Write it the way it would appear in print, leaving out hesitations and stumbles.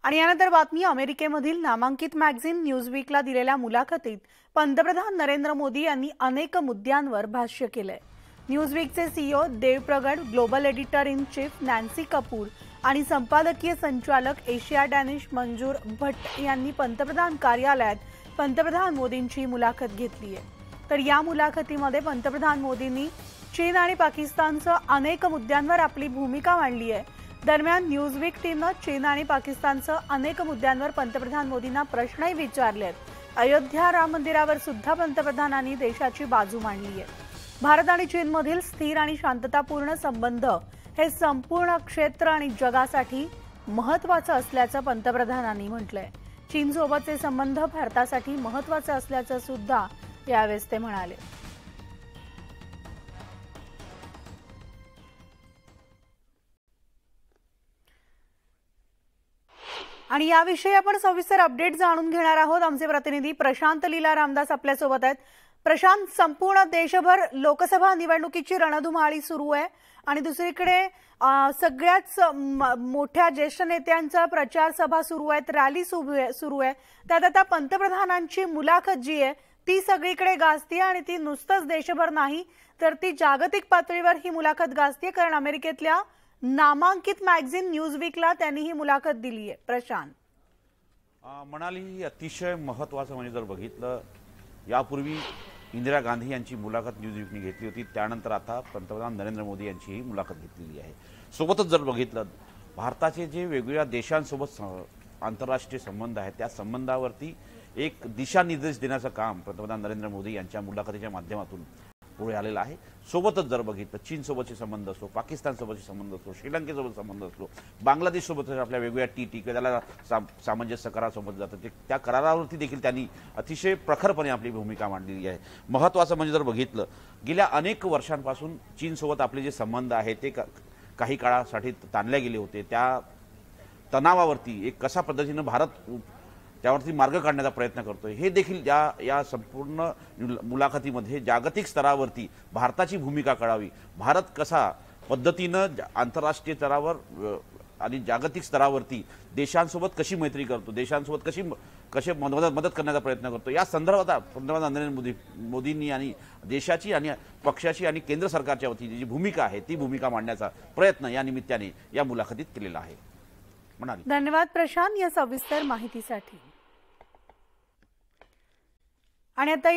आणि यानंतर बातमी अमेरिकेमधील नामांकित मॅगझिन न्यूजवीकला दिलेल्या मुलाखतीत पंतप्रधान नरेंद्र मोदी यांनी अनेक मुद्द्यांवर भाष्य केलंय। न्यूजवीकचे सीईओ देव प्रगट, global editor in chief Nancy Kapoor आणि संपादकीय संचालक एशिया डॅनिश मंजूर भट्ट यांनी पंतप्रधान कार्यालयात पंतप्रधान मोदींची मुलाखत घेतली आहे। तर या मुलाखतीमध्ये पंतप्रधान मोदींनी चीन आणि पाकिस्तानसह अनेक मुद्द्यांवर आपली भूमिका मांडली आहे। दरम्यान न्यूजवीक टीमने चीन आणि पाकिस्तानसह अनेक मुद्द्यांवर पंतप्रधान मोदींना प्रश्नही विचारले आहेत। अयोध्या राम मंदिरावर सुद्धा पंतप्रधानांनी देशाची बाजू मांडली आहे। भारत आणि चीनमधील स्थिर आणि शांततापूर्ण संबंध हे संपूर्ण क्षेत्र आणि जगासाठी महत्त्वाचे असल्याचं पंतप्रधानांनी म्हटलंय। चीनसोबतचे संबंध भारतासाठी महत्त्वाचे असल्याचं सुद्धा यावेळेस ते म्हणाले। आणि याविषयी आपण सविस्तर अपडेट जाणून घेणार आहोत। आमचे प्रतिनिधी प्रशांत लीला रामदास आपल्या सोबत आहेत। प्रशांत, संपूर्ण देशभर लोकसभा निवडणुकीची रणधुमाळी सुरू आहे आणि दुसरीकडे सगळ्याच मोठ्या ज्येष्ठ नेत्यांचा प्रचार सभा सुरू आहेत, रॅली सुरू आहे। त्यात आता पंतप्रधानांची मुलाखत जी आहे ती सगळीकडे गाजते आणि ती नुसतंच देशभर नाही तर ती जागतिक पातळीवर ही मुलाखत गाजते, कारण अमेरिकेतल्या नामांकित मॅगझिन न्यूजवीकला त्यांनी ही मुलाखत दिली आहे। प्रशांत, म्हणाली अतिशय महत्त्वाचं म्हणजे जर बघितलं यापूर्वी इंदिरा गांधी यांची मुलाखत न्यूजवीकने घेतली होती, त्यानंतर आता पंतप्रधान नरेंद्र मोदी यांची ही मुलाखत घेतलेली आहे। सोबतच जर बघितलं भारताचे जे वेगवेगळ्या देशांसोबत आंतरराष्ट्रीय संबंध आहेत त्या संबंधावरती एक दिशानिर्देश देण्याचं काम पंतप्रधान नरेंद्र मोदी यांच्या मुलाखतीच्या माध्यमातून पुढे आलेला आहे। सोबतच जर बघितलं चीनसोबतचे संबंध असो, पाकिस्तानसोबतचे संबंध असो, श्रीलंकेसोबत संबंध असो, बांगलादेशसोबत आपल्या वेगवेगळ्या टी त्याला सामंजस्य करारासोबत जातं त्या करारावरती देखील त्यांनी अतिशय प्रखरपणे आपली भूमिका मांडलेली आहे। महत्त्वाचं म्हणजे जर बघितलं गेल्या अनेक वर्षांपासून चीनसोबत आपले जे संबंध आहेत ते काही काळासाठी ताणले गेले होते, त्या तणावावरती एक कशा पद्धतीने भारत त्यावरती मार्ग काढण्याचा प्रयत्न करतोय हे देखील या संपूर्ण मुलाखतीमध्ये जागतिक स्तरावरती भारताची भूमिका कळावी, भारत कसा पद्धतीनं आंतरराष्ट्रीय स्तरावर आणि जागतिक स्तरावरती देशांसोबत कशी मैत्री करतो, देशांसोबत कशी मदत करण्याचा प्रयत्न करतो, या संदर्भात पंतप्रधान नरेंद्र मोदींनी आणि देशाची आणि पक्षाची आणि केंद्र सरकारच्या वतीने जी भूमिका आहे ती भूमिका मांडण्याचा प्रयत्न या निमित्ताने या मुलाखतीत केलेला आहे। म्हणाली। धन्यवाद प्रशांत या सविस्तर माहितीसाठी। आणि आता